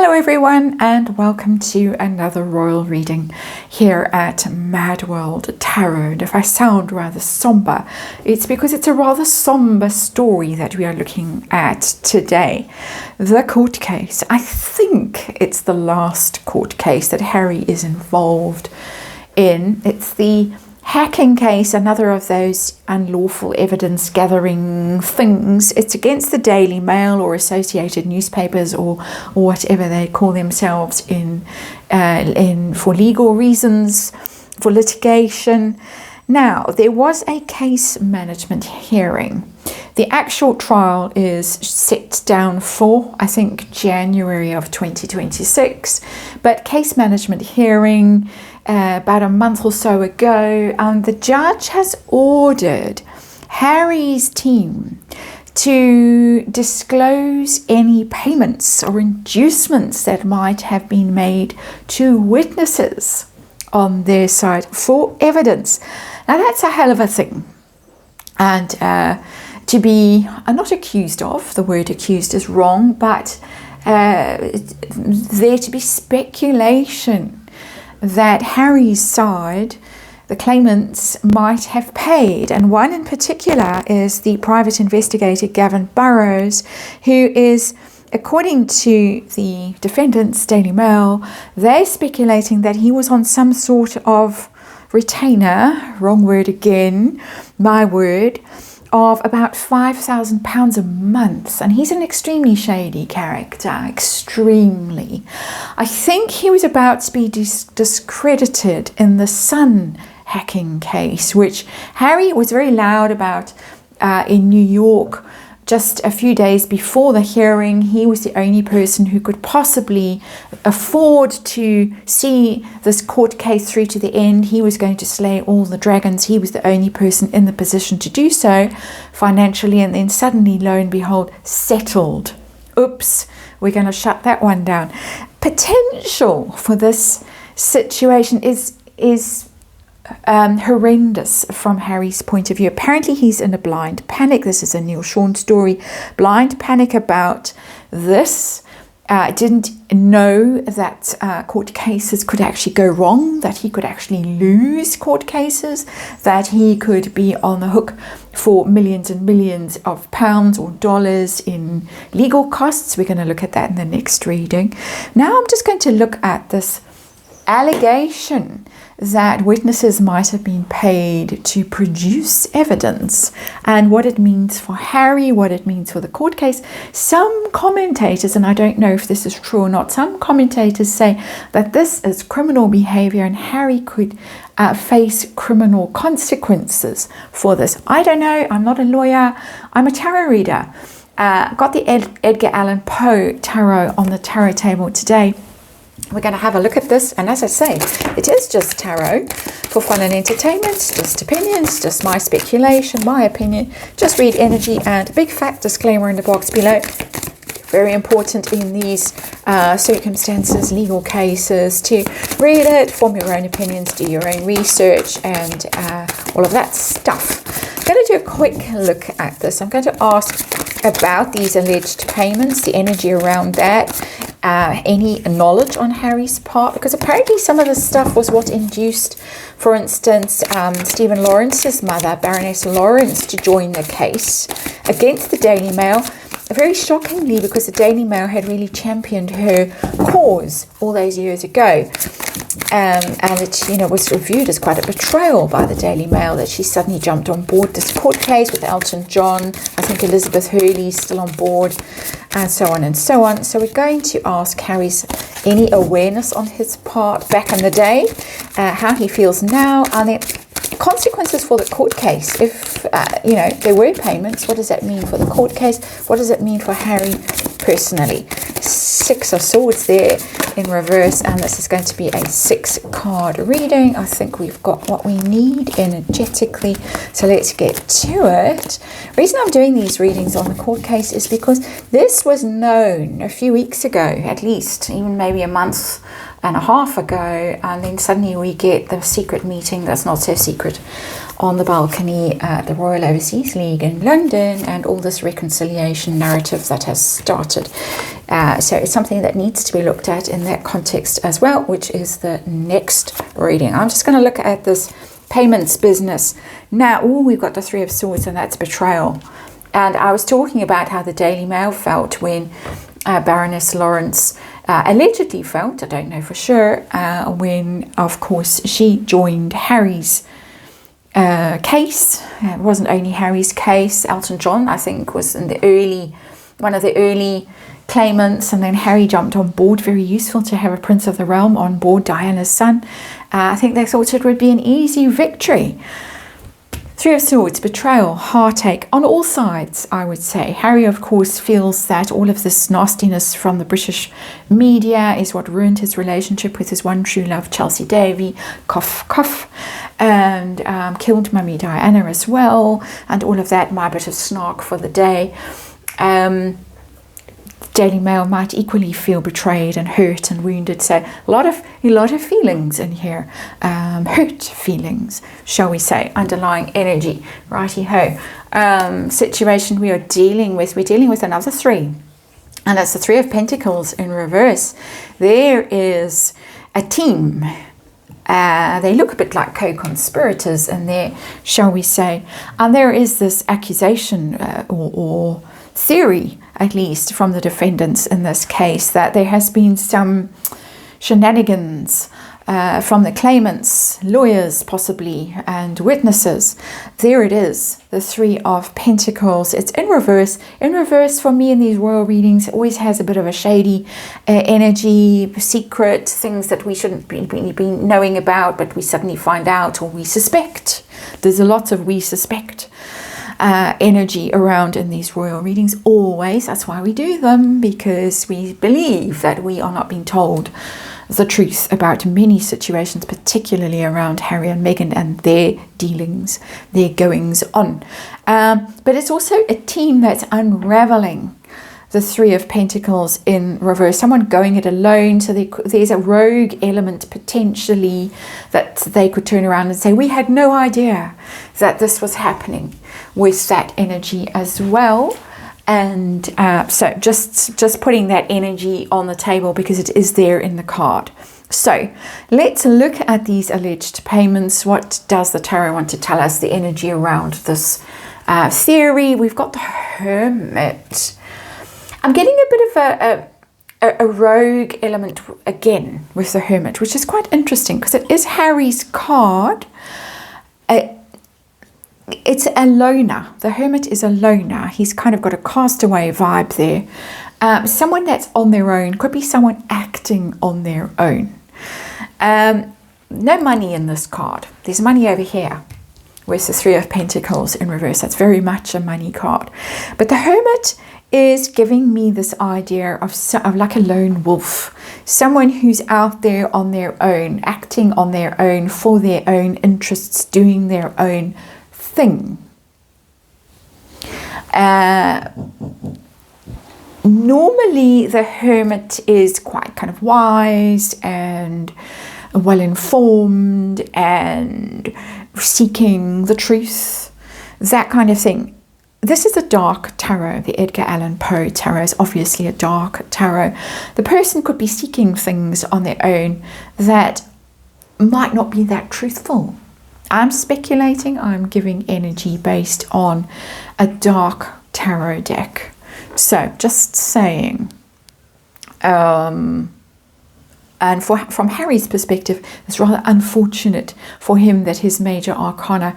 Hello everyone, and welcome to another royal reading here at MadWorldTarot. If I sound rather somber, it's because it's a rather somber story that we are looking at today. The court case. I think it's the last court case that Harry is involved in. It's the hacking case, another of those unlawful evidence gathering things. It's against the Daily Mail or associated newspapers or whatever they call themselves in for legal reasons, for litigation. Now, there was a case management hearing. The actual trial is set down for, I think, January of 2026, but case management hearing about a month or so ago, and the judge has ordered Harry's team to disclose any payments or inducements that might have been made to witnesses on their side for evidence. Now that's a hell of a thing, and to be not accused of, the word accused is wrong, but there to be speculation that Harry's side, the claimants, might have paid. And one in particular is the private investigator Gavin Burrows, who is, according to the defendants, Daily Mail, they're speculating that he was on some sort of retainer, wrong word again, my word, of about £5,000 a month, and he's an extremely shady character, extremely. I think he was about to be discredited in the Sun hacking case, which Harry was very loud about in New York. Just a few days before the hearing, he was the only person who could possibly afford to see this court case through to the end. He was going to slay all the dragons. He was the only person in the position to do so financially, and then suddenly, lo and behold, settled. Oops, we're going to shut that one down. Potential for this situation is horrendous from Harry's point of view. Apparently he's in a blind panic. This is a Neil Sean story. Blind panic about this. Didn't know that court cases could actually go wrong, that he could actually lose court cases, that he could be on the hook for millions and millions of pounds or dollars in legal costs. We're going to look at that in the next reading. Now I'm just going to look at this allegation that witnesses might have been paid to produce evidence, and what it means for Harry, what it means for the court case. Some commentators, and I don't know if this is true or not, some commentators say that this is criminal behavior and Harry could face criminal consequences for this. I don't know. I'm not a lawyer. I'm a tarot reader. Got the Edgar Allan Poe tarot on the tarot table today. We're going to have a look at this, and as I say, it is just tarot for fun and entertainment, just opinions, just my speculation, my opinion. Just read energy, and a big fat disclaimer in the box below. Very important in these circumstances, legal cases, to read it, form your own opinions, do your own research, and all of that stuff. I'm going to do a quick look at this. I'm going to ask about these alleged payments, the energy around that, any knowledge on Harry's part, because apparently some of this stuff was what induced, for instance, Stephen Lawrence's mother, Baroness Lawrence, to join the case against the Daily Mail. Very shockingly, because the Daily Mail had really championed her cause all those years ago. And it, was reviewed as quite a betrayal by the Daily Mail that she suddenly jumped on board this court case with Elton John. I think Elizabeth Hurley's still on board, and so on and so on. So we're going to ask Harry's any awareness on his part back in the day, how he feels now, and then consequences for the court case. If there were payments, what does that mean for the court case? What does it mean for Harry personally? 6 of Swords there in reverse, and this is going to be a 6-card reading. I think we've got what we need energetically, so let's get to it. The reason I'm doing these readings on the court case is because this was known a few weeks ago, at least, even maybe a month and a half ago, and then suddenly we get the secret meeting that's not so secret on the balcony at the Royal Overseas League in London, and all this reconciliation narrative that has started. So it's something that needs to be looked at in that context as well, which is the next reading. I'm just going to look at this payments business. Now, we've got the Three of Swords, and that's betrayal. And I was talking about how the Daily Mail felt when Baroness Lawrence allegedly felt, I don't know for sure, when, of course, she joined Harry's case. It wasn't only Harry's case. Elton John, I think, was in one of the early claimants, and then Harry jumped on board. Very useful to have a Prince of the Realm on board, Diana's son. I think they thought it would be an easy victory. Three of Swords, betrayal, heartache on all sides, I would say. Harry, of course, feels that all of this nastiness from the British media is what ruined his relationship with his one true love, Chelsea Davy, cough, cough, and killed Mummy Diana as well, and all of that. My bit of snark for the day. Daily Mail might equally feel betrayed and hurt and wounded. So a lot of feelings in here, hurt feelings, shall we say, underlying energy. Righty ho. Situation we are dealing with. We're dealing with another three, and that's the Three of Pentacles in reverse. There is a team. They look a bit like co-conspirators in there, shall we say, and there is this accusation or theory, at least from the defendants in this case, that there has been some shenanigans from the claimants, lawyers possibly, and witnesses. There it is, the Three of Pentacles. It's in reverse. In reverse, for me in these royal readings, it always has a bit of a shady energy, secret, things that we shouldn't be knowing about, but we suddenly find out, or we suspect. There's a lot of we suspect energy around in these royal readings always. That's why we do them, because we believe that we are not being told the truth about many situations, particularly around Harry and Meghan and their dealings, their goings on. But it's also a team that's unraveling the Three of Pentacles in reverse. Someone going it alone. So there's a rogue element potentially that they could turn around and say, we had no idea that this was happening, with that energy as well. And so just putting that energy on the table, because it is there in the card. So let's look at these alleged payments. What does the tarot want to tell us? The energy around this theory. We've got the Hermit. I'm getting a bit of a rogue element again with the Hermit, which is quite interesting because it is Harry's card. It's a loner. The Hermit is a loner. He's kind of got a castaway vibe there. Someone that's on their own, could be someone acting on their own. No money in this card. There's money over here with the Three of Pentacles in reverse. That's very much a money card. But the Hermit is giving me this idea of like a lone wolf. Someone who's out there on their own, acting on their own, for their own interests, doing their own thing. Normally the Hermit is quite kind of wise and well informed and seeking the truth, that kind of thing. This is a dark tarot. The Edgar Allan Poe tarot is obviously a dark tarot. The person could be seeking things on their own that might not be that truthful. I'm speculating. I'm giving energy based on a dark tarot deck. So just saying. And from Harry's perspective, it's rather unfortunate for him that his major arcana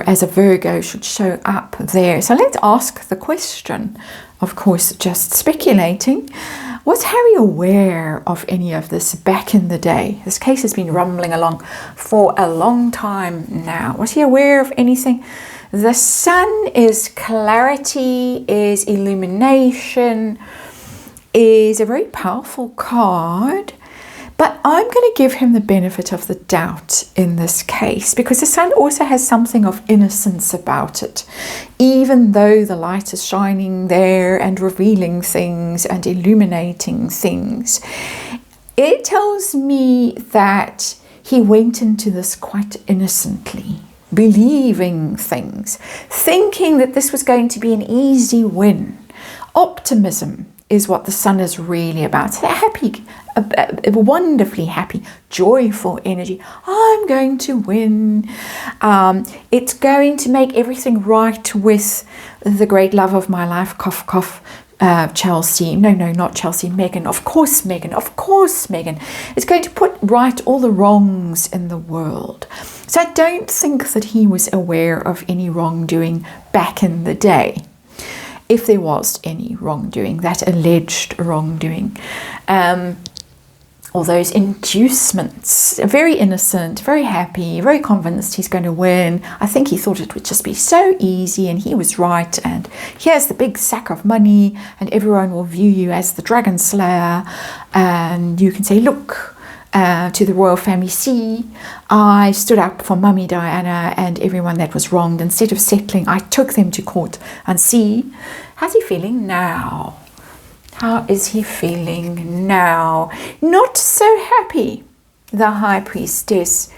as a Virgo should show up there. So let's ask the question, of course, just speculating. Was Harry aware of any of this back in the day? This case has been rumbling along for a long time now. Was he aware of anything? The Sun is clarity, is illumination, is a very powerful card. But I'm going to give him the benefit of the doubt in this case, because the Sun also has something of innocence about it. Even though the light is shining there and revealing things and illuminating things, It tells me that he went into this quite innocently, believing things, thinking that this was going to be an easy win. Optimism is what the sun is really about. Happy, wonderfully happy, joyful energy. I'm going to win. It's going to make everything right with the great love of my life, cough, cough, Chelsea. No, not Chelsea, Megan. Of course, Megan. Of course, Megan. It's going to put right all the wrongs in the world. So I don't think that he was aware of any wrongdoing back in the day. If there was any wrongdoing, that alleged wrongdoing, all those inducements, very innocent, very happy, very convinced he's going to win. I think he thought it would just be so easy, and he was right, and here's the big sack of money, and everyone will view you as the dragon slayer, and you can say, look, to the royal family, see, I stood up for Mummy Diana and everyone that was wronged. Instead of settling, I took them to court. And see, how's he feeling now? How is he feeling now? Not so happy. The High Priestess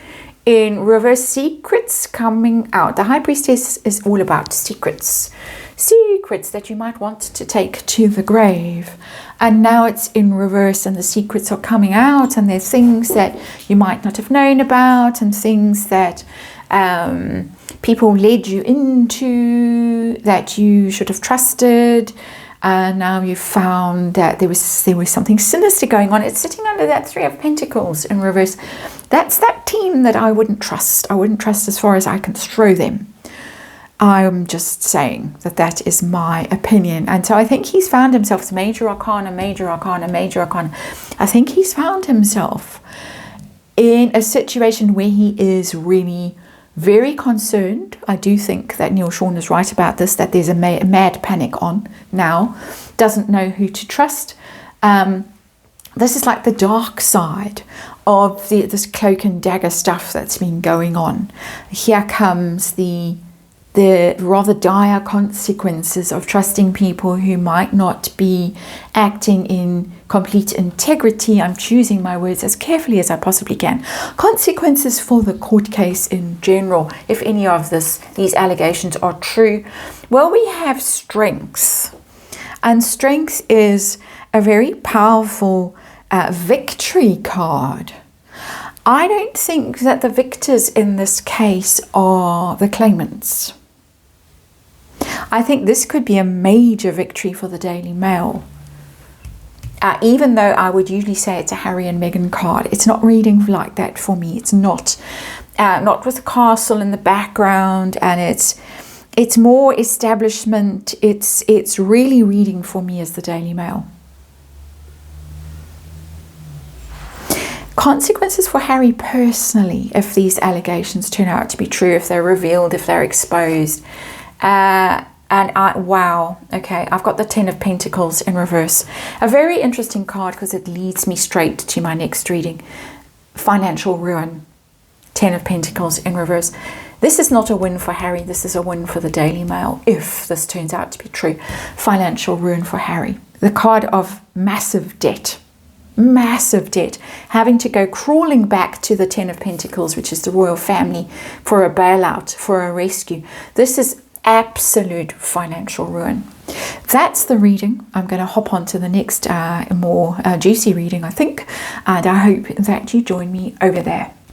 in reverse, secrets coming out. The High Priestess is all about secrets. Secrets that you might want to take to the grave. And now it's in reverse and the secrets are coming out, and there's things that you might not have known about, and things that people led you into that you should have trusted. And now you've found that there was something sinister going on. It's sitting under that Three of Pentacles in reverse. That's that team that I wouldn't trust. I wouldn't trust as far as I can throw them. I'm just saying that is my opinion. And so I think he's found himself, it's major arcana, major arcana, major arcana. I think he's found himself in a situation where he is really very concerned. I do think that Neil Sean is right about this, that there's a mad panic on now. Doesn't know who to trust. This is like the dark side of this cloak and dagger stuff that's been going on. Here comes the rather dire consequences of trusting people who might not be acting in complete integrity. I'm choosing my words as carefully as I possibly can. Consequences for the court case in general, if any of these allegations are true. Well, we have strengths, and strength is a very powerful victory card. I don't think that the victors in this case are the claimants. I think this could be a major victory for the Daily Mail. Even though I would usually say it's a Harry and Meghan card, it's not reading like that for me. It's not with the castle in the background, and it's more establishment. It's really reading for me as the Daily Mail. Consequences for Harry personally, if these allegations turn out to be true, if they're revealed, if they're exposed. Wow, okay, I've got the Ten of Pentacles in reverse. A very interesting card because it leads me straight to my next reading. Financial ruin. Ten of Pentacles in reverse. This is not a win for Harry. This is a win for the Daily Mail, if this turns out to be true. Financial ruin for Harry. The card of massive debt. Massive debt. Having to go crawling back to the Ten of Pentacles, which is the royal family, for a bailout, for a rescue. This is absolute financial ruin. That's the reading. I'm going to hop on to the next more juicy reading, I think, and I hope that you join me over there.